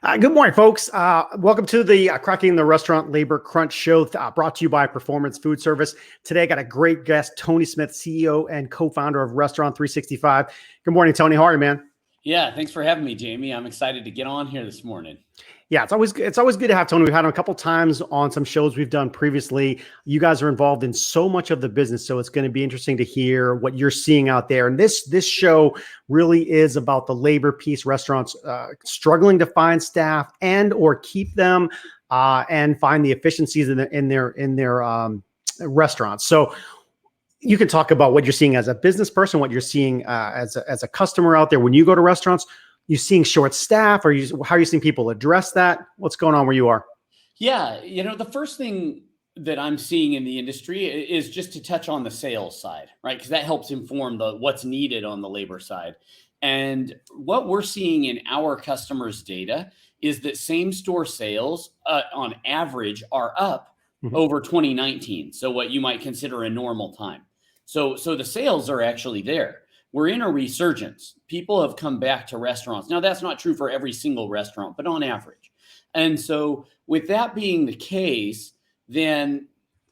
Good morning, folks. Welcome to the Cracking the Restaurant Labor Crunch Show, brought to you by Performance Food Service. Today, I got a great guest, Tony Smith, CEO and co-founder of Restaurant 365. Good morning, Tony. How are you, man? Yeah, thanks for having me, Jamie. I'm excited to get on here this morning. Yeah, it's always good to have Tony. We've had him a couple times on some shows we've done previously. You guys are involved in so much of the business, so it's going to be interesting to hear what you're seeing out there. And this show really is about the labor piece. Restaurants struggling to find staff and or keep them, and find the efficiencies in their restaurants. So you can talk about what you're seeing as a business person, what you're seeing as a customer out there when you go to restaurants. You seeing short staff, or how are you seeing people address that? What's going on where you are? Yeah, the first thing that I'm seeing in the industry is just to touch on the sales side, right? Because that helps inform what's needed on the labor side. And what we're seeing in our customers' data is that same store sales on average are up over 2019. So what you might consider a normal time. So the sales are actually there. We're in a resurgence. People have come back to restaurants. Now, that's not true for every single restaurant, but on average. And so with that being the case, then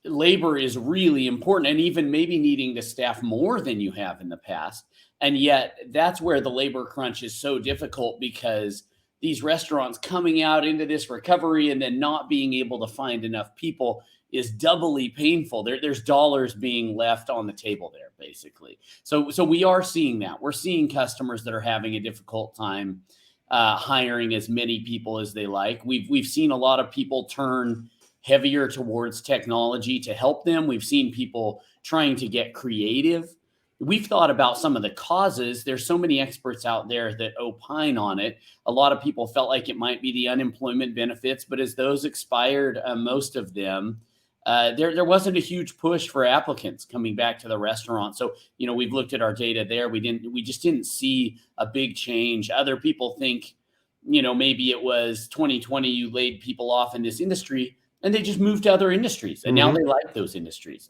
labor is really important, and even maybe needing to staff more than you have in the past. And yet that's where the labor crunch is so difficult, because these restaurants coming out into this recovery and then not being able to find enough people is doubly painful. There's dollars being left on the table there, basically. So we are seeing that. We're seeing customers that are having a difficult time hiring as many people as they like. We've seen a lot of people turn heavier towards technology to help them. We've seen people trying to get creative. We've thought about some of the causes. There's so many experts out there that opine on it. A lot of people felt like it might be the unemployment benefits, but as those expired, most of them, there wasn't a huge push for applicants coming back to the restaurant. So, we've looked at our data there. We just didn't see a big change. Other people think, maybe it was 2020, you laid people off in this industry and they just moved to other industries, and now they like those industries.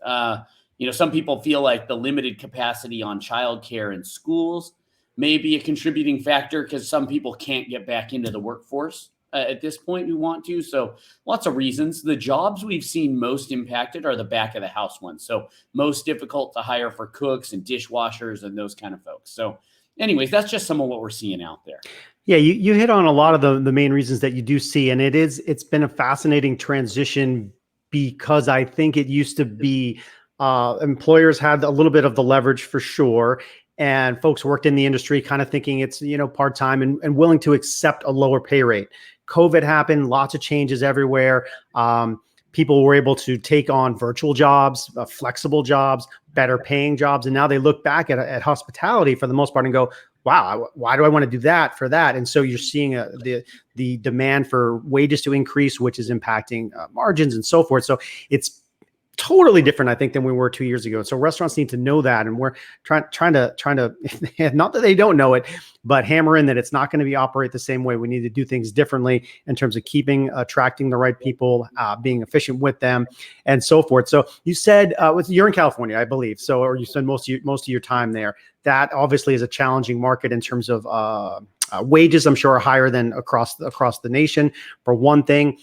Some people feel like the limited capacity on childcare in schools may be a contributing factor, because some people can't get back into the workforce at this point who want to. So lots of reasons. The jobs we've seen most impacted are the back of the house ones. So most difficult to hire for cooks and dishwashers and those kind of folks. So anyways, that's just some of what we're seeing out there. Yeah, you hit on a lot of the main reasons that you do see, and it's been a fascinating transition, because I think it used to be employers had a little bit of the leverage for sure, and folks worked in the industry kind of thinking it's part-time and willing to accept a lower pay rate. COVID happened, lots of changes everywhere. People were able to take on virtual jobs, flexible jobs, better paying jobs, and now they look back at hospitality for the most part and go, wow, why do I want to do that for that? And so you're seeing the demand for wages to increase, which is impacting margins and so forth. So it's totally different, I think, than we were 2 years ago. So restaurants need to know that, and we're trying to not that they don't know it, but hammer in that it's not going to be operate the same way. We need to do things differently in terms of attracting the right people, being efficient with them, and so forth. So you said you're in California, I believe. So, or you spend most of your time there. That obviously is a challenging market in terms of wages. I'm sure are higher than across the nation, for one thing.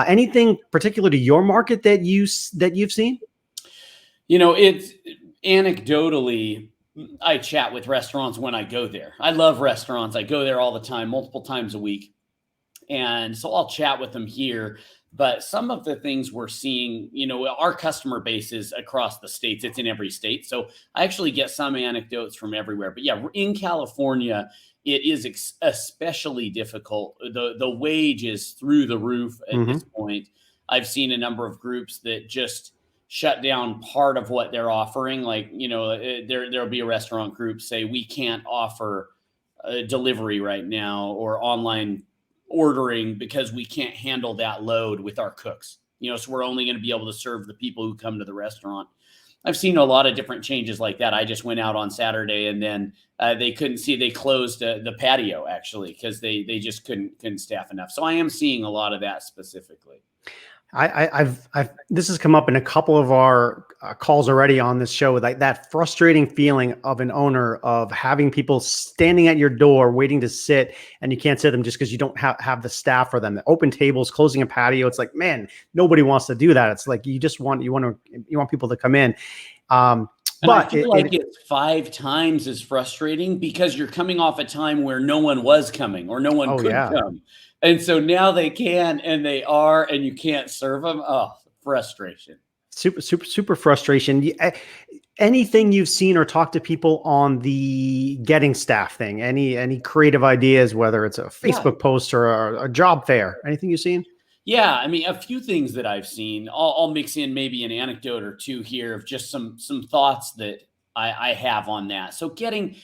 Anything particular to your market that you've seen? It's anecdotally, I chat with restaurants when I go there. I love restaurants. I go there all the time, multiple times a week. And so I'll chat with them here. But some of the things we're seeing, our customer base is across the states. It's in every state. So I actually get some anecdotes from everywhere. But yeah, in California, it is especially difficult. The wage is through the roof at this point. I've seen a number of groups that just shut down part of what they're offering. Like, there'll be a restaurant group say, we can't offer delivery right now or online ordering because we can't handle that load with our cooks. So we're only going to be able to serve the people who come to the restaurant. I've seen a lot of different changes like that. I just went out on Saturday, and then they closed the patio actually, because they just couldn't staff enough. So I am seeing a lot of that specifically. I've this has come up in a couple of our calls already on this show, like that frustrating feeling of an owner of having people standing at your door waiting to sit, and you can't sit them just because you don't have the staff for them. The open tables, closing a patio. It's like, man, nobody wants to do that. It's like you want people to come in. And I feel like it's 5 times as frustrating because you're coming off a time where no one was coming or no one could come. And so now they can, and they are, and you can't serve them. Oh, frustration. Super frustration. Anything you've seen or talked to people on the getting staff thing? Any creative ideas, whether it's a Facebook post or a job fair? Anything you've seen? Yeah, I mean, a few things that I've seen. I'll mix in maybe an anecdote or two here of just some thoughts that I have on that. So getting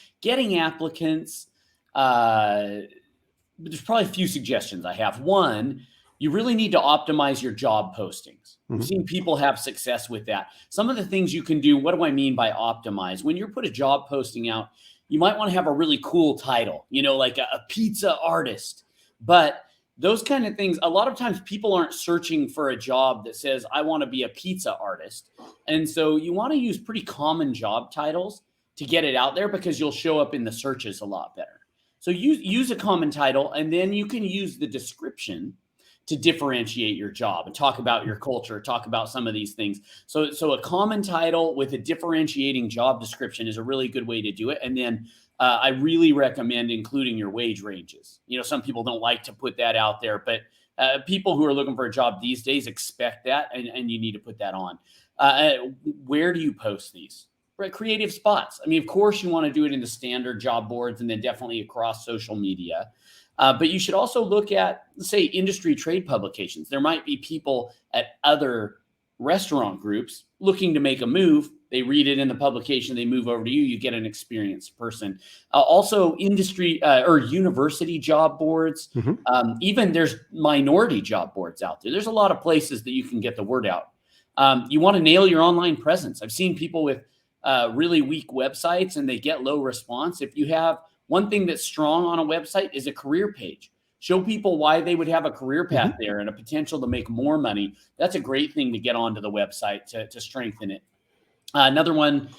applicants, there's probably a few suggestions I have. One, you really need to optimize your job postings. We've seen people have success with that. Some of the things you can do, what do I mean by optimize? When you put a job posting out, you might want to have a really cool title, like a pizza artist. But those kind of things, a lot of times people aren't searching for a job that says, I want to be a pizza artist. And so you want to use pretty common job titles to get it out there because you'll show up in the searches a lot better. So use a common title, and then you can use the description to differentiate your job and talk about your culture, talk about some of these things. So a common title with a differentiating job description is a really good way to do it. And then I really recommend including your wage ranges. Some people don't like to put that out there, but people who are looking for a job these days expect that, and you need to put that on. Where do you post these? Right, creative spots. I mean, of course, you want to do it in the standard job boards and then definitely across social media. But you should also look at, let's say, industry trade publications. There might be people at other restaurant groups looking to make a move. They read it in the publication, they move over to you, you get an experienced person. Also industry or university job boards. Even there's minority job boards out there. There's a lot of places that you can get the word out. You want to nail your online presence. I've seen people with really weak websites and they get low response. If you have one thing that's strong on a website is a career page. Show people why they would have a career path there and a potential to make more money. That's a great thing to get onto the website to strengthen it. Another one,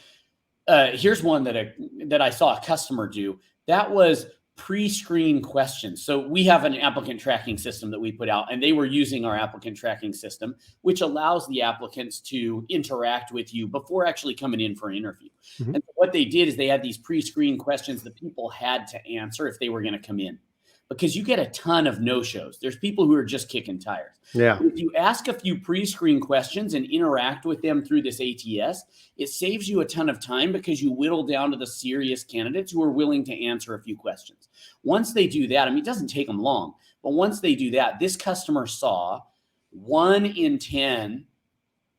here's one that I saw a customer do. That was pre-screen questions. So we have an applicant tracking system that we put out, and they were using our applicant tracking system, which allows the applicants to interact with you before actually coming in for an interview. And what they did is they had these pre-screen questions that people had to answer if they were going to come in, because you get a ton of no-shows. There's people who are just kicking tires. Yeah. If you ask a few pre-screen questions and interact with them through this ATS, it saves you a ton of time because you whittle down to the serious candidates who are willing to answer a few questions. Once they do that, I mean, it doesn't take them long, but once they do that, this customer saw 1 in 10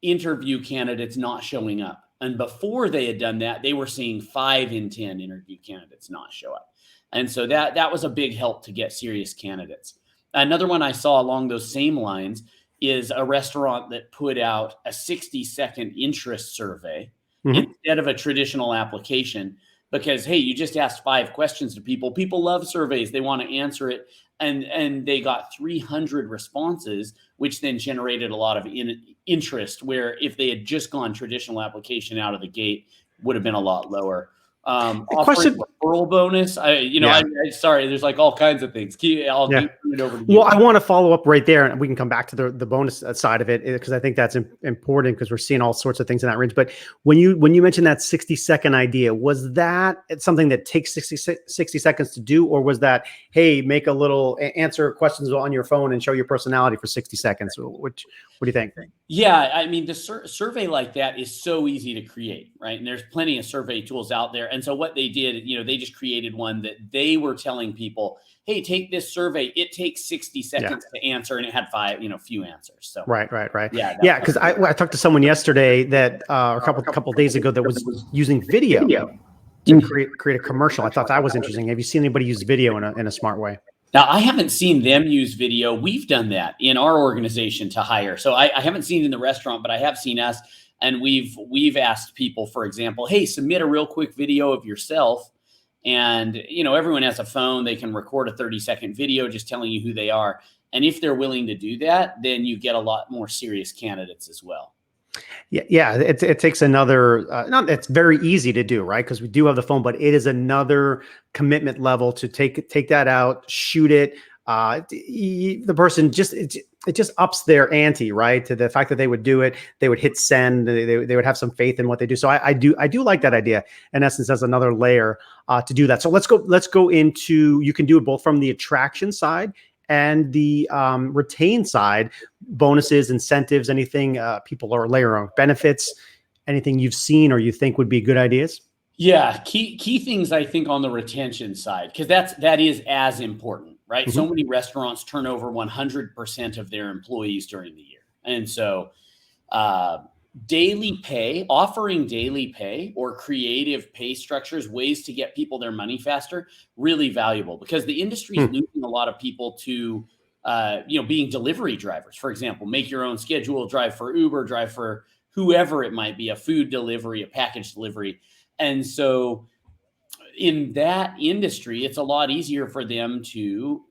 interview candidates not showing up. And before they had done that, they were seeing 5 in 10 interview candidates not show up. And so that was a big help to get serious candidates. Another one I saw along those same lines is a restaurant that put out a 60-second interest survey instead of a traditional application because, hey, you just asked 5 questions to people. People love surveys. They want to answer it. And they got 300 responses, which then generated a lot of interest, where if they had just gone traditional application out of the gate, would have been a lot lower. Offering referral bonus. Sorry, there's like all kinds of things. I'll turn it over to you. Well, I want to follow up right there, and we can come back to the bonus side of it because I think that's important because we're seeing all sorts of things in that range. But when you mentioned that 60-second idea, was that something that takes 60 seconds to do, or was that, hey, make a little answer questions on your phone and show your personality for 60 seconds? What do you think? Yeah, I mean, the survey like that is so easy to create, right? And there's plenty of survey tools out there. And so what they did, they just created one that they were telling people, hey, take this survey. It takes 60 seconds to answer. And it had few answers. So Right. Yeah, because I talked to someone yesterday that, a couple days ago that was using video to create a commercial. I thought that was interesting. Have you seen anybody use video in a smart way? Now, I haven't seen them use video. We've done that in our organization to hire. So I haven't seen it in the restaurant, but I have seen us. And we've asked people, for example, hey, submit a real quick video of yourself And, everyone has a phone. They can record a 30-second video just telling you who they are. And if they're willing to do that, then you get a lot more serious candidates as well. Yeah. It takes another, not, it's very easy to do, right? Because we do have the phone, but it is another commitment level to take that out, shoot it. The person it just ups their ante, right? To the fact that they would do it, they would hit send, they would have some faith in what they do. So I do like that idea. In essence, as another layer to do that. So let's go into, you can do it both from the attraction side and the retain side, bonuses, incentives, anything people are layering, benefits, anything you've seen or you think would be good ideas. Yeah, key things I think on the retention side, because that is as important, right? So many restaurants turn over 100% of their employees during the year, and so offering daily pay or creative pay structures, ways to get people their money faster, really valuable, because the industry is losing a lot of people to being delivery drivers. For example, make your own schedule, drive for Uber, drive for whoever it might be, a food delivery, a package delivery. And so in that industry, it's a lot easier for them to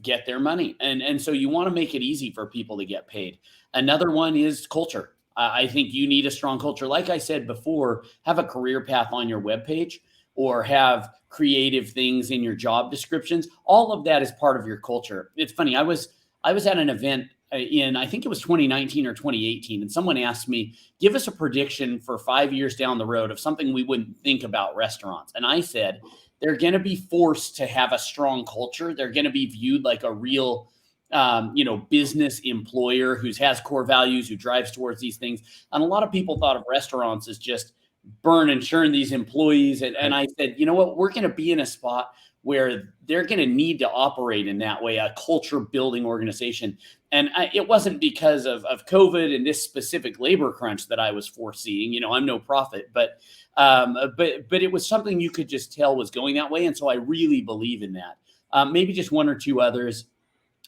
get their money. And so you want to make it easy for people to get paid. Another one is culture. I think you need a strong culture. Like I said before, have a career path on your webpage or have creative things in your job descriptions. All of that is part of your culture. It's funny. I was at an event in, I think it was 2019 or 2018. And someone asked me, give us a prediction for 5 years down the road of something we wouldn't think about restaurants. And I said, they're going to be forced to have a strong culture. They're going to be viewed like a real, business employer who has core values, who drives towards these things. And a lot of people thought of restaurants as just burn and churn these employees. And I said, you know what, we're going to be in a spot where they're going to need to operate in that way, a culture building organization. And it wasn't because of COVID and this specific labor crunch that I was foreseeing. I'm no prophet, but it was something you could just tell was going that way. And so I really believe in that. Maybe just one or two others.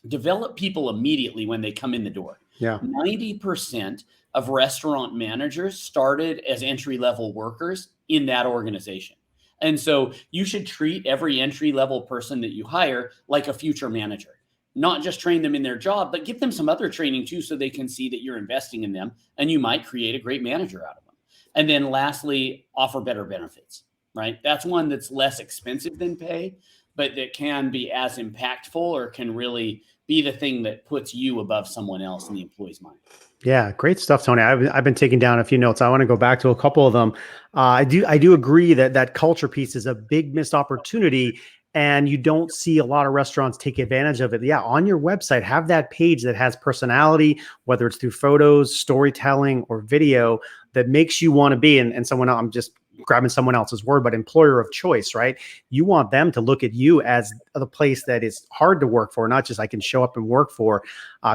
Develop people immediately when they come in the door. Yeah. 90% of restaurant managers started as entry-level workers in that organization. And so you should treat every entry-level person that you hire like a future manager. Not just train them in their job, but give them some other training too, so they can see that you're investing in them, and you might create a great manager out of them. And then lastly, offer better benefits, right? That's one that's less expensive than pay, but that can be as impactful or can really be the thing that puts you above someone else in the employee's mind. Yeah, great stuff, Tony. I've been taking down a few notes. I want to go back to a couple of them. I do agree that culture piece is a big missed opportunity, and you don't see a lot of restaurants take advantage of it. Yeah, on your website, have that page that has personality, whether it's through photos, storytelling, or video, that makes you want to be. And someone else, I'm just grabbing someone else's word, but employer of choice, right? You want them to look at you as the place that is hard to work for, not just I can show up and work for,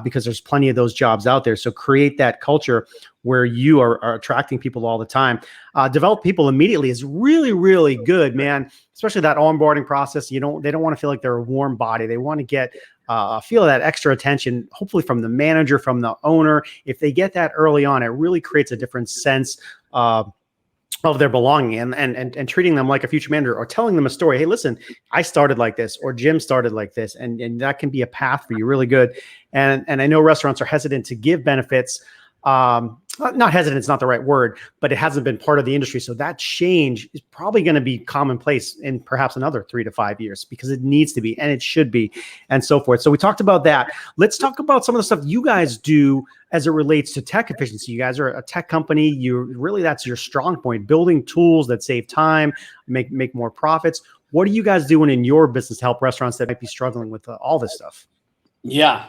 because there's plenty of those jobs out there. So create that culture where you are attracting people all the time. Develop people immediately is really, really good, man. Especially that onboarding process. They don't want to feel like they're a warm body. They want to get feel that extra attention, hopefully from the manager, from the owner. If they get that early on, it really creates a different sense of their belonging, and treating them like a future manager, or telling them a story. Hey, listen, I started like this, or Jim started like this. And that can be a path for you really good. And I know restaurants are hesitant to give benefits. Not hesitant, it's not the right word, but it hasn't been part of the industry. So that change is probably going to be commonplace in perhaps another 3 to 5 years, because it needs to be, and it should be, and so forth. So we talked about that. Let's talk about some of the stuff you guys do as it relates to tech efficiency. You guys are a tech company. That's your strong point, building tools that save time, make more profits. What are you guys doing in your business to help restaurants that might be struggling with all this stuff? Yeah,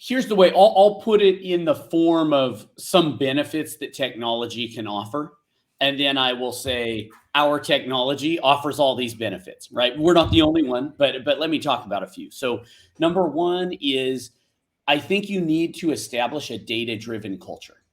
here's the way I'll put it in the form of some benefits that technology can offer. And then I will say our technology offers all these benefits, right? We're not the only one, but let me talk about a few. So number one is, I think you need to establish a data-driven culture.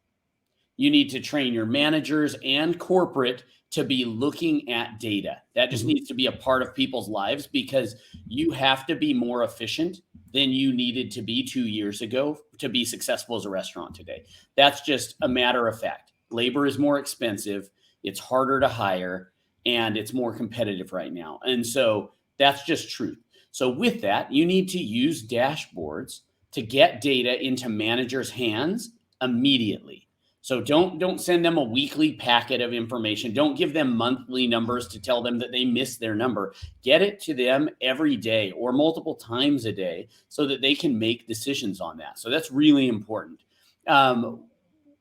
You need to train your managers and corporate to be looking at data. That just needs to be a part of people's lives, because you have to be more efficient than you needed to be 2 years ago to be successful as a restaurant today. That's just a matter of fact. Labor is more expensive. It's harder to hire. and it's more competitive right now. And so that's just truth. So with that, you need to use dashboards to get data into managers' hands immediately. So don't send them a weekly packet of information. Don't give them monthly numbers to tell them that they missed their number. Get it to them every day or multiple times a day so that they can make decisions on that. So that's really important.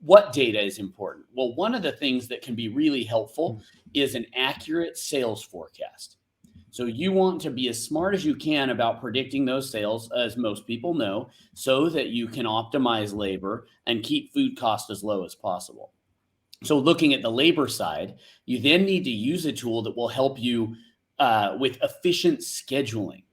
What data is important? Well, one of the things that can be really helpful is an accurate sales forecast. So you want to be as smart as you can about predicting those sales, as most people know, so that you can optimize labor and keep food costs as low as possible. So looking at the labor side, you then need to use a tool that will help you with efficient scheduling.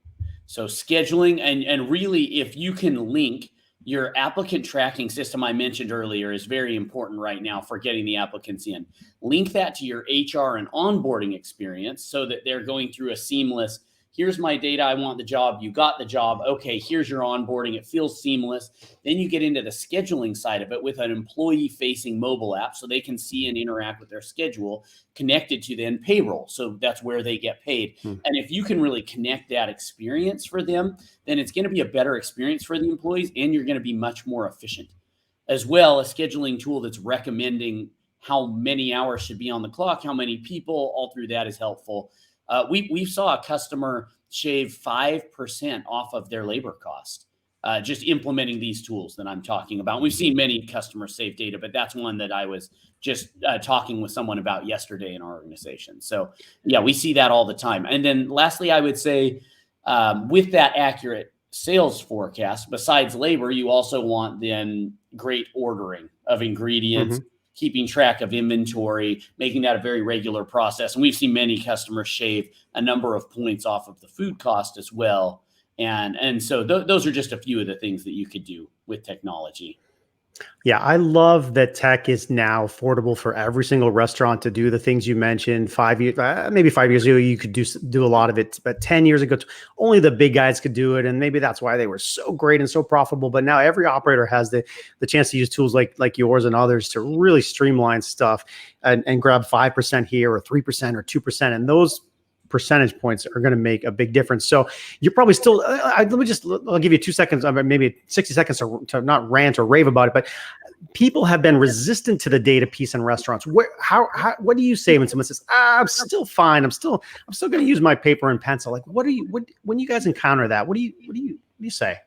So scheduling and really if you can link your applicant tracking system I mentioned earlier is very important right now for getting the applicants in. Link that to your HR and onboarding experience so that they're going through a seamless, here's my data, I want the job, you got the job, okay, here's your onboarding, it feels seamless. Then you get into the scheduling side of it with an employee-facing mobile app so they can see and interact with their schedule connected to then payroll. So that's where they get paid. And if you can really connect that experience for them, then it's going to be a better experience for the employees and you're going to be much more efficient. As well, a scheduling tool that's recommending how many hours should be on the clock, how many people, all through that is helpful. We saw a customer shave 5% off of their labor cost, just implementing these tools that I'm talking about. We've seen many customers save data, but that's one that I was just talking with someone about yesterday in our organization. So yeah, we see that all the time. And then lastly, I would say with that accurate sales forecast, besides labor, you also want then great ordering of ingredients, keeping track of inventory, making that a very regular process. And we've seen many customers shave a number of points off of the food cost as well. And so those are just a few of the things that you could do with technology. Yeah, I love that tech is now affordable for every single restaurant to do the things you mentioned. 5 years, maybe 5 years ago, you could do a lot of it, but 10 years ago, only the big guys could do it, and maybe that's why they were so great and so profitable. But now every operator has the chance to use tools like yours and others to really streamline stuff and grab 5% here or 3% or 2%, and those percentage points are going to make a big difference. So you're probably still, I'll give you 2 seconds, maybe 60 seconds to not rant or rave about it, but people have been resistant to the data piece in restaurants. What do you say when someone says, I'm still fine. I'm still going to use my paper and pencil. Like, when you guys encounter that, what do you say?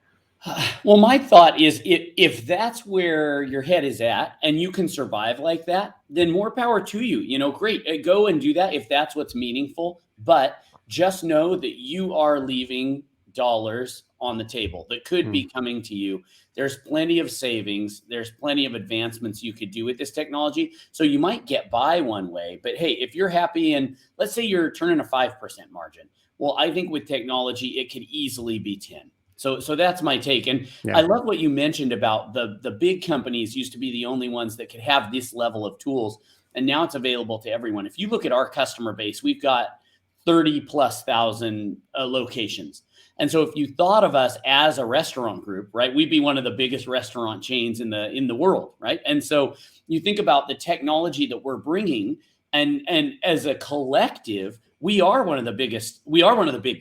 Well, my thought is if that's where your head is at and you can survive like that, then more power to you. Great, go and do that if that's what's meaningful. But just know that you are leaving dollars on the table that could be coming to you. There's plenty of savings. There's plenty of advancements you could do with this technology. So you might get by one way, but hey, if you're happy and let's say you're turning a 5% margin, well, I think with technology, it could easily be 10. So that's my take. And I love what you mentioned about the big companies used to be the only ones that could have this level of tools. And now it's available to everyone. If you look at our customer base, we've got 30,000+ locations. And so if you thought of us as a restaurant group, right, we'd be one of the biggest restaurant chains in the world, right? And so you think about the technology that we're bringing, and as a collective, we are one of the big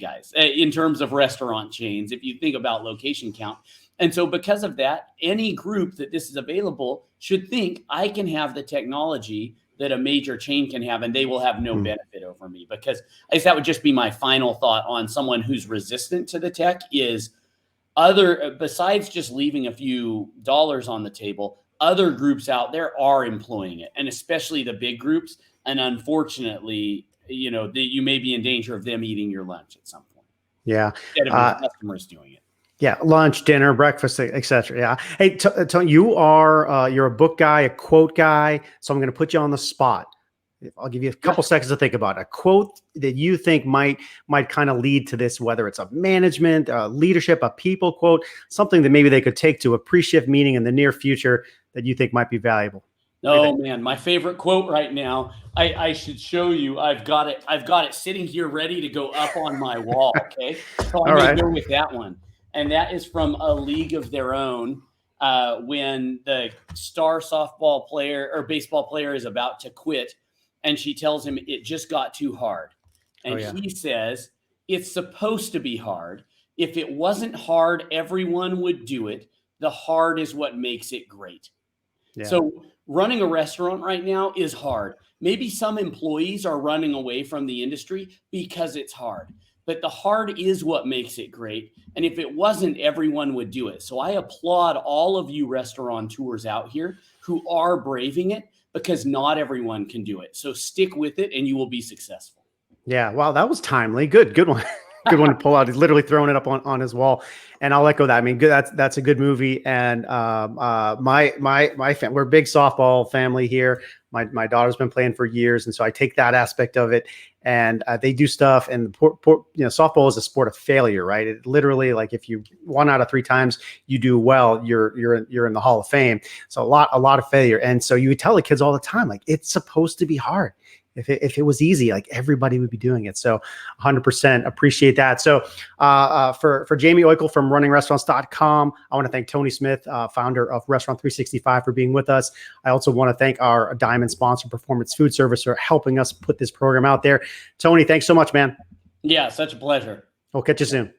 guys in terms of restaurant chains, if you think about location count. And so because of that, any group that this is available should think I can have the technology that a major chain can have, and they will have no benefit over me. Because I guess that would just be my final thought on someone who's resistant to the tech is besides just leaving a few dollars on the table, other groups out there are employing it, and especially the big groups. And unfortunately, you may be in danger of them eating your lunch at some point. Yeah. Instead of your customers doing it. Yeah, lunch, dinner, breakfast, etc. Yeah. Hey, Tony, you're a book guy, a quote guy, so I'm going to put you on the spot. I'll give you a couple seconds to think about a quote that you think might kind of lead to this, whether it's a management, leadership, a people quote, something that maybe they could take to a pre-shift meeting in the near future that you think might be valuable. Oh man, my favorite quote right now. I should show you. I've got it sitting here ready to go up on my wall. Okay, so I'm going to go with that one. And that is from A League of Their Own, when the star softball player or baseball player is about to quit. and she tells him it just got too hard. And Oh, yeah. he says, it's supposed to be hard. If it wasn't hard, everyone would do it. The hard is what makes it great. Yeah. So running a restaurant right now is hard. Maybe some employees are running away from the industry because it's hard, but the hard is what makes it great. And if it wasn't, everyone would do it. So I applaud all of you restaurateurs out here who are braving it, because not everyone can do it. So stick with it and you will be successful. Yeah. Wow. That was timely. Good one. Good one to pull out. He's literally throwing it up on his wall. And I'll echo that. I mean, good. That's a good movie. And my we're a big softball family here. My daughter's been playing for years, and so I take that aspect of it. And they do stuff. And softball is a sport of failure, right? It literally, like, if you 1 out of 3 times you do well, you're in the Hall of Fame. So a lot of failure. And so you would tell the kids all the time, like, it's supposed to be hard. If it was easy, like, everybody would be doing it. So 100% appreciate that. So for Jaime Oikle from runningrestaurants.com, I want to thank Tony Smith, founder of Restaurant 365, for being with us. I also want to thank our diamond sponsor, Performance Food Service, for helping us put this program out there. Tony, thanks so much, man. Yeah, such a pleasure. We'll catch you soon.